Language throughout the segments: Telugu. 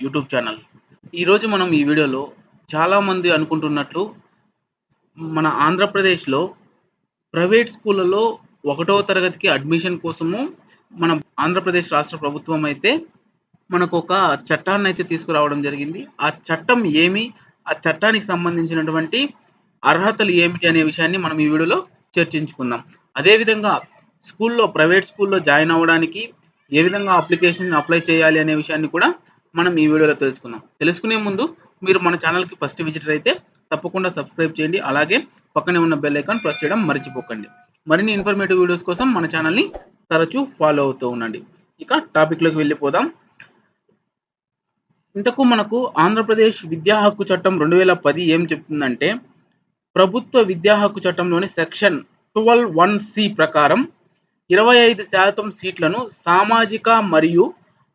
YouTube channel. ఈరోజు మనం ఈ వీడియోలో చాలామంది అనుకుంటున్నట్లు మన ఆంధ్రప్రదేశ్‌లో ప్రైవేట్ స్కూళ్ళలో ఒకటో తరగతికి అడ్మిషన్ కోసము మన ఆంధ్రప్రదేశ్ రాష్ట్ర ప్రభుత్వం అయితే మనకొక చట్టాన్నయితే తీసుకురావడం జరిగింది. ఆ చట్టం ఏమి? ఆ చట్టానికి సంబంధించినటువంటి అర్హతలు ఏమిటి అనే విషయాన్ని మనం ఈ వీడియోలో చర్చించుకుందాం. అదేవిధంగా ప్రైవేట్ స్కూల్‌లో జాయిన్ అవ్వడానికి ఏ విధంగా అప్లికేషన్ అప్లై చేయాలి అనే విషయాన్ని కూడా మనం ఈ వీడియోలో తెలుసుకుందాం. తెలుసుకునే ముందు మీరు మన ఛానల్‌కి ఫస్ట్ విజిటర్ అయితే తప్పకుండా సబ్స్క్రైబ్ చేయండి. అలాగే పక్కనే ఉన్న బెల్ ఐకాన్ ప్రెస్ చేయడం మర్చిపోకండి. మరిన్ని ఇన్ఫర్మేటివ్ వీడియోస్ కోసం మన ఛానల్‌ని తరచూ ఫాలో అవుతూ ఉండండి. ఇక టాపిక్‌లోకి వెళ్ళిపోదాం. ఇంతకు మనకు ఆంధ్రప్రదేశ్ విద్యా హక్కు చట్టం 2010 ఏం చెప్తుందంటే, ప్రభుత్వ విద్యా హక్కు చట్టంలోని సెక్షన్ 12(1)(c) ప్రకారం 25% సీట్లను సామాజిక మరియు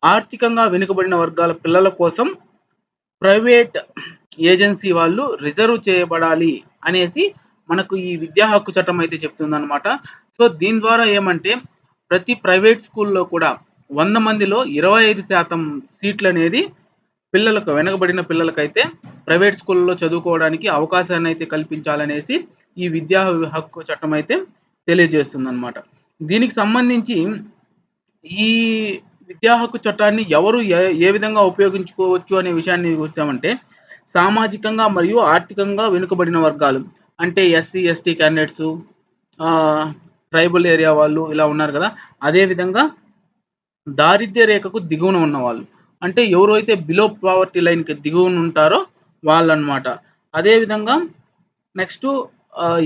ఆర్థికంగా వెనుకబడిన వర్గాల పిల్లల కోసం ప్రైవేట్ ఏజెన్సీ వాళ్ళు రిజర్వ్ చేయబడాలి అనేసి మనకు ఈ విద్యా హక్కు చట్టం అయితే చెప్తుందన్నమాట. సో దీని ద్వారా ఏమంటే ప్రతి ప్రైవేట్ స్కూల్లో కూడా 100 మందిలో 25% సీట్లు అనేది పిల్లలకు వెనకబడిన పిల్లలకైతే ప్రైవేట్ స్కూల్లో చదువుకోవడానికి అవకాశాన్ని అయితే కల్పించాలనేసి ఈ విద్యా హక్కు చట్టం అయితే తెలియజేస్తుందన్నమాట. దీనికి సంబంధించి ఈ విద్యా హక్కు చట్టాన్ని ఎవరు ఏ విధంగా ఉపయోగించుకోవచ్చు అనే విషయాన్ని వచ్చామంటే, సామాజికంగా మరియు ఆర్థికంగా వెనుకబడిన వర్గాలు అంటే SC, ST candidates, tribal area వాళ్ళు ఇలా ఉన్నారు కదా. అదేవిధంగా దారిద్ర్య రేఖకు దిగువన ఉన్నవాళ్ళు అంటే ఎవరైతే బిలో పావర్టీ లైన్‌కి దిగువన ఉంటారో వాళ్ళనమాట. అదేవిధంగా నెక్స్ట్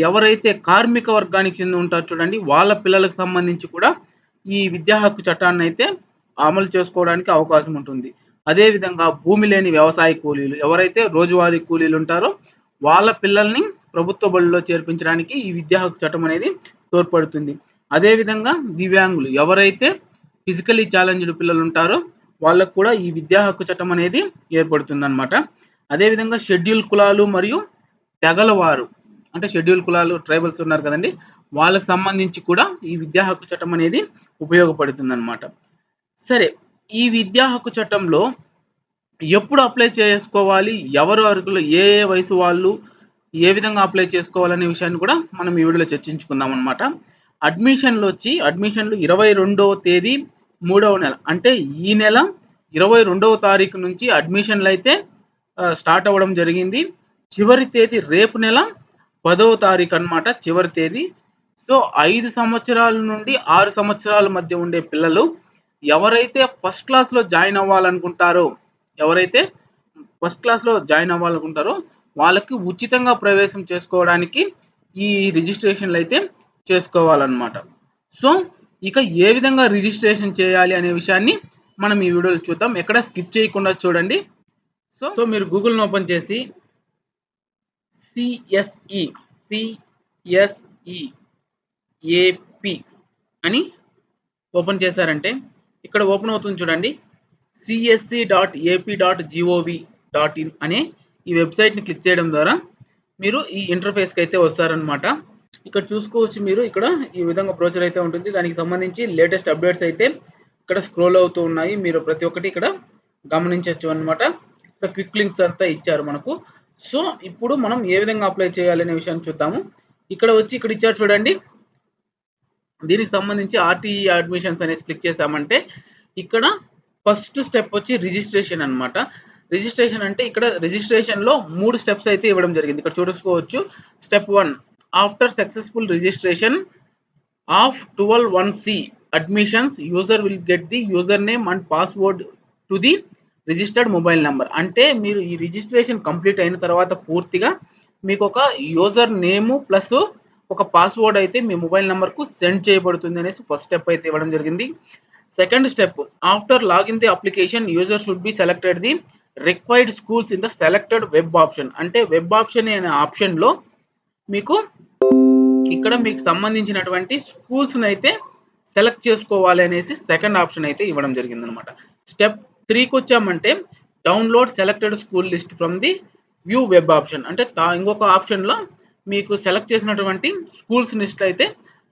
ఎవరైతే కార్మిక వర్గానికి చెంది ఉంటారో చూడండి, వాళ్ళ పిల్లలకు సంబంధించి కూడా ఈ విద్యా హక్కు చట్టాన్నయితే అమలు చేసుకోవడానికి అవకాశం ఉంటుంది. అదేవిధంగా భూమి లేని వ్యవసాయ కూలీలు, ఎవరైతే రోజువారీ కూలీలు ఉంటారో వాళ్ళ పిల్లల్ని ప్రభుత్వ బడుల్లో చేర్పించడానికి ఈ విద్యా హక్కు చట్టం అనేది తోడ్పడుతుంది. అదేవిధంగా దివ్యాంగులు, ఎవరైతే ఫిజికల్లీ ఛాలెంజ్డ్ పిల్లలు ఉంటారో వాళ్ళకు కూడా ఈ విద్యా హక్కు చట్టం అనేది ఏర్పడుతుందన్నమాట. అదేవిధంగా షెడ్యూల్ కులాలు మరియు తెగల వారు అంటే షెడ్యూల్ కులాలు ట్రైబల్స్ ఉన్నారు కదండి, వాళ్ళకి సంబంధించి కూడా ఈ విద్యా హక్కు చట్టం అనేది ఉపయోగపడుతుందన్నమాట. సరే, ఈ విద్యా హక్కు చట్టంలో ఎప్పుడు అప్లై చేసుకోవాలి, ఎవరు అర్హులు, ఏ వయసు వాళ్ళు ఏ విధంగా అప్లై చేసుకోవాలనే విషయాన్ని కూడా మనం ఈ వీడియోలో చర్చించుకుందాం అనమాట. అడ్మిషన్లు 22వ తేదీ 3వ నెల అంటే ఈ నెల 22వ తారీఖు నుంచి అడ్మిషన్లు అయితే స్టార్ట్ అవ్వడం జరిగింది. చివరి తేదీ రేపు నెల 10వ తారీఖు అనమాట చివరి తేదీ. సో 5 సంవత్సరాల నుండి 6 సంవత్సరాల మధ్య ఉండే పిల్లలు ఎవరైతే ఫస్ట్ క్లాస్లో జాయిన్ అవ్వాలనుకుంటారో వాళ్ళకి ఉచితంగా ప్రవేశం చేసుకోవడానికి ఈ రిజిస్ట్రేషన్లు అయితే చేసుకోవాలన్నమాట. సో ఇక ఏ విధంగా రిజిస్ట్రేషన్ చేయాలి అనే విషయాన్ని మనం ఈ వీడియోలో చూద్దాం. ఎక్కడ స్కిప్ చేయకుండా చూడండి. సో మీరు గూగుల్ని ఓపెన్ చేసి CSEAP అని ఓపెన్ చేశారంటే ఇక్కడ ఓపెన్ అవుతుంది చూడండి. csc.ap.gov.in అనే ఈ వెబ్సైట్ని క్లిక్ చేయడం ద్వారా మీరు ఈ ఇంటర్ఫేస్కి అయితే వస్తారనమాట. ఇక్కడ చూసుకోవచ్చు, మీరు ఇక్కడ ఈ విధంగా బ్రోచర్ అయితే ఉంటుంది. దానికి సంబంధించి లేటెస్ట్ అప్డేట్స్ అయితే ఇక్కడ స్క్రోల్ అవుతూ ఉన్నాయి. మీరు ప్రతి ఒక్కటి ఇక్కడ గమనించవచ్చు అనమాట. ఇక్కడ క్విక్ లింక్స్ అంతా ఇచ్చారు మనకు. సో ఇప్పుడు మనం ఏ విధంగా అప్లై చేయాలనే విషయాన్ని చూద్దాము. ఇక్కడ ఇచ్చారు చూడండి. దీనికి సంబంధించి ఆర్టీఈ అడ్మిషన్స్ అనేసి క్లిక్ చేసామంటే ఇక్కడ ఫస్ట్ స్టెప్ వచ్చి రిజిస్ట్రేషన్ అనమాట. రిజిస్ట్రేషన్ అంటే ఇక్కడ రిజిస్ట్రేషన్లో 3 స్టెప్స్ అయితే ఇవ్వడం జరిగింది. ఇక్కడ చూసుకోవచ్చు. Step 1, after successful registration of 12(1)(c) admissions user will get the user name and password to the registered mobile number. అంటే మీరు ఈ రిజిస్ట్రేషన్ కంప్లీట్ అయిన తర్వాత పూర్తిగా మీకు ఒక యూజర్ నేము ప్లస్ ఒక పాస్వర్డ్ అయితే మీ మొబైల్ నెంబర్కు సెండ్ చేయబడుతుంది అనేసి ఫస్ట్ స్టెప్ అయితే ఇవ్వడం జరిగింది. Second step, after login the application user should be selected the required schools in the selected web option. అంటే వెబ్ ఆప్షన్ అనే ఆప్షన్లో మీకు ఇక్కడ మీకు సంబంధించినటువంటి స్కూల్స్ని అయితే సెలెక్ట్ చేసుకోవాలి అనేసి సెకండ్ ఆప్షన్ అయితే ఇవ్వడం జరిగిందనమాట. స్టెప్ 3కి వచ్చామంటే download selected school list from the view web option. అంటే ఇంకొక ఆప్షన్లో మీకు సెలెక్ట్ చేసినటువంటి స్కూల్స్ లిస్ట్ అయితే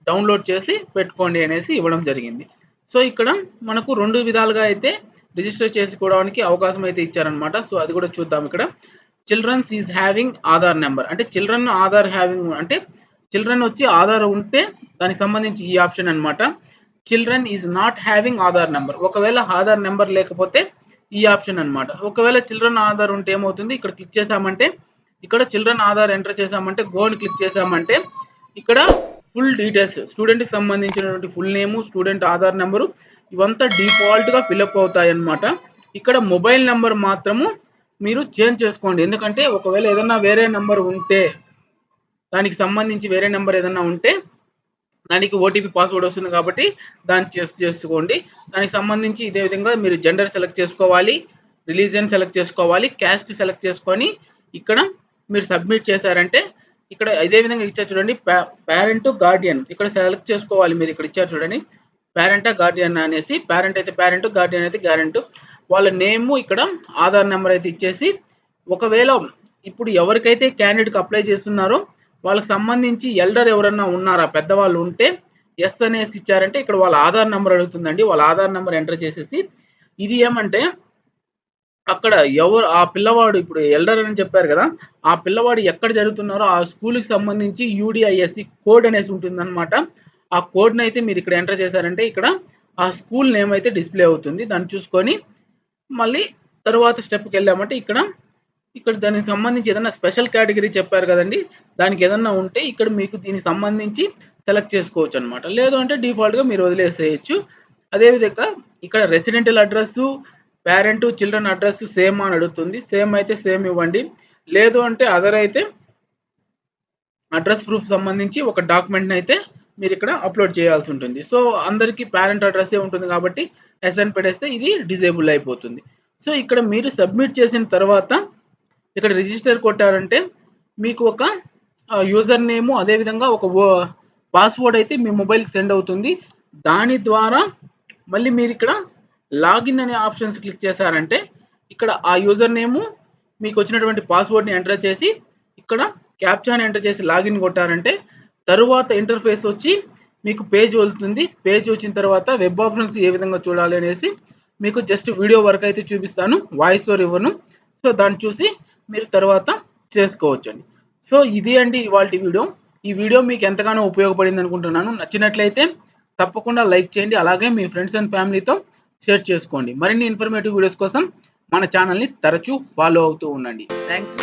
డౌన్లోడ్ చేసి పెట్టుకోండి అనేసి ఇవ్వడం జరిగింది. సో ఇక్కడ మనకు 2 విధాలుగా అయితే రిజిస్టర్ చేసుకోవడానికి అవకాశం అయితే ఇచ్చారనమాట. సో అది కూడా చూద్దాం. ఇక్కడ childrens is having Aadhaar number అంటే చిల్డ్రన్ ఆధార్ హ్యావింగ్ అంటే చిల్డ్రన్ వచ్చి ఆధార్ ఉంటే దానికి సంబంధించి ఈ ఆప్షన్ అనమాట. Children is not having Aadhaar number, ఒకవేళ ఆధార్ నెంబర్ లేకపోతే ఈ ఆప్షన్ అనమాట. ఒకవేళ చిల్డ్రన్ ఆధార్ ఉంటే ఏమవుతుంది, ఇక్కడ క్లిక్ చేసామంటే ఇక్కడ చిల్డ్రన్ ఆధార్ ఎంటర్ చేసామంటే గోని క్లిక్ చేసామంటే ఇక్కడ ఫుల్ డీటెయిల్స్ స్టూడెంట్కి సంబంధించినటువంటి full name, student Aadhaar number ఇవంతా డిఫాల్ట్గా ఫిల్అప్ అవుతాయి అన్నమాట. ఇక్కడ మొబైల్ నెంబర్ మాత్రము మీరు చేంజ్ చేసుకోండి. ఎందుకంటే ఒకవేళ ఏదన్నా వేరే నెంబర్ ఉంటే దానికి సంబంధించి వేరే నెంబర్ ఏదన్నా ఉంటే దానికి ఓటీపీ పాస్వర్డ్ వస్తుంది కాబట్టి దాన్ని చేసుకోండి. దానికి సంబంధించి ఇదే విధంగా మీరు జెండర్ సెలెక్ట్ చేసుకోవాలి, రిలీజియన్ సెలెక్ట్ చేసుకోవాలి, క్యాస్ట్ సెలెక్ట్ చేసుకొని ఇక్కడ మీరు సబ్మిట్ చేశారంటే ఇక్కడ ఇదే విధంగా ఇచ్చారు చూడండి. పేరెంట్ గార్డియన్ ఇక్కడ సెలెక్ట్ చేసుకోవాలి. మీరు ఇక్కడ ఇచ్చారు చూడండి పేరెంటా గార్డియన్ అనేసి. పేరెంట్ అయితే పేరెంట్, గార్డియన్ అయితే గారెంట్. వాళ్ళ నేము ఇక్కడ ఆధార్ నెంబర్ అయితే ఇచ్చేసి ఒకవేళ ఇప్పుడు ఎవరికైతే క్యాండిడేట్కి అప్లై చేస్తున్నారో వాళ్ళకి సంబంధించి ఎల్డర్ ఎవరన్నా ఉన్నారా పెద్దవాళ్ళు ఉంటే ఎస్ అనేసి ఇచ్చారంటే ఇక్కడ వాళ్ళ ఆధార్ నెంబర్ అడుగుతుందండి. వాళ్ళ ఆధార్ నెంబర్ ఎంటర్ చేసేసి ఇది ఏమంటే అక్కడ ఎవరు ఆ పిల్లవాడు ఇప్పుడు ఎల్డర్ అని చెప్పారు కదా, ఆ పిల్లవాడు ఎక్కడ జరుగుతున్నారో ఆ స్కూల్కి సంబంధించి యూడిఐఎస్సి కోడ్ అనేసి ఉంటుందన్నమాట. ఆ కోడ్ని అయితే మీరు ఇక్కడ ఎంటర్ చేశారంటే ఇక్కడ ఆ స్కూల్ నేమ్ అయితే డిస్ప్లే అవుతుంది. దాన్ని చూసుకొని మళ్ళీ తర్వాత స్టెప్కి వెళ్ళామంటే ఇక్కడ దానికి సంబంధించి ఏదైనా స్పెషల్ కేటగిరీ చెప్పారు కదండి, దానికి ఏదన్నా ఉంటే ఇక్కడ మీకు దీనికి సంబంధించి సెలెక్ట్ చేసుకోవచ్చు అనమాట. లేదు అంటే డిఫాల్ట్గా మీరు వదిలేసేయచ్చు. అదేవిధంగా ఇక్కడ residential address, parent, children address same అని అడుగుతుంది. సేమ్ అయితే సేమ్ ఇవ్వండి. లేదు అంటే అదర్ అయితే అడ్రస్ ప్రూఫ్ సంబంధించి ఒక డాక్యుమెంట్ని అయితే మీరు ఇక్కడ అప్లోడ్ చేయాల్సి ఉంటుంది. సో అందరికీ పేరెంట్ అడ్రస్సే ఉంటుంది కాబట్టి ఎస్ఎన్ పెట్టేస్తే ఇది డిజేబుల్ అయిపోతుంది. సో ఇక్కడ మీరు సబ్మిట్ చేసిన తర్వాత ఇక్కడ రిజిస్టర్ కొట్టారంటే మీకు ఒక యూజర్ నేము అదేవిధంగా ఒక పాస్వర్డ్ అయితే మీ మొబైల్కి సెండ్ అవుతుంది. దాని ద్వారా మళ్ళీ మీరు ఇక్కడ లాగిన్ అనే ఆప్షన్స్ క్లిక్ చేశారంటే ఇక్కడ ఆ యూజర్ నేము మీకు వచ్చినటువంటి పాస్వర్డ్ని ఎంటర్ చేసి ఇక్కడ క్యాప్చాని ఎంటర్ చేసి లాగిన్ కొట్టారంటే తరువాత ఇంటర్ఫేస్ వచ్చి మీకు పేజ్ వెళ్తుంది. పేజ్ వచ్చిన తర్వాత వెబ్ ఆప్షన్స్ ఏ విధంగా చూడాలి అనేసి మీకు జస్ట్ వీడియో వరకు అయితే చూపిస్తాను, వాయిస్ ఓవర్ ఇవ్వను. సో దాన్ని చూసి మీరు తర్వాత చేసుకోవచ్చండి. సో ఇది అండి ఇవాళ వీడియో. ఈ వీడియో మీకు ఎంతగానో ఉపయోగపడింది అనుకుంటున్నాను. నచ్చినట్లయితే తప్పకుండా లైక్ చేయండి, అలాగే మీ ఫ్రెండ్స్ అండ్ ఫ్యామిలీతో షేర్ చేసుకోండి. మరిన్ని ఇన్ఫర్మేటివ్ వీడియోస్ కోసం మన ఛానల్ని తరచూ ఫాలో అవుతూ ఉండండి. Thank you.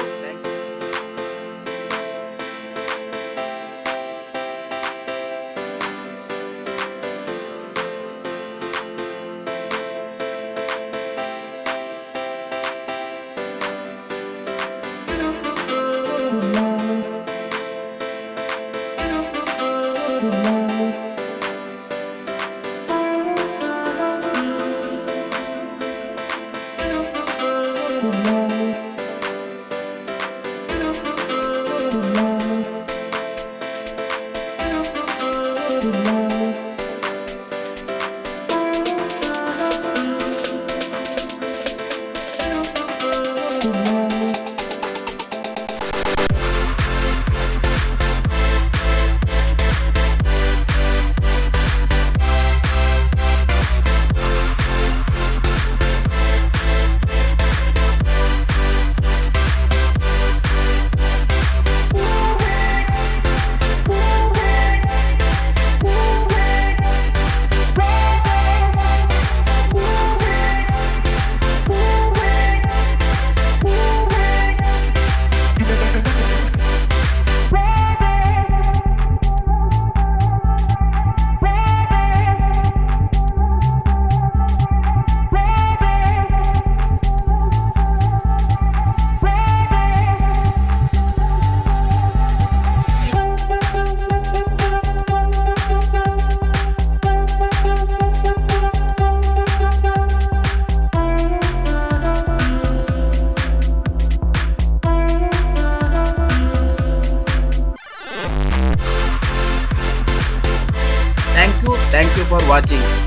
Thank you for watching.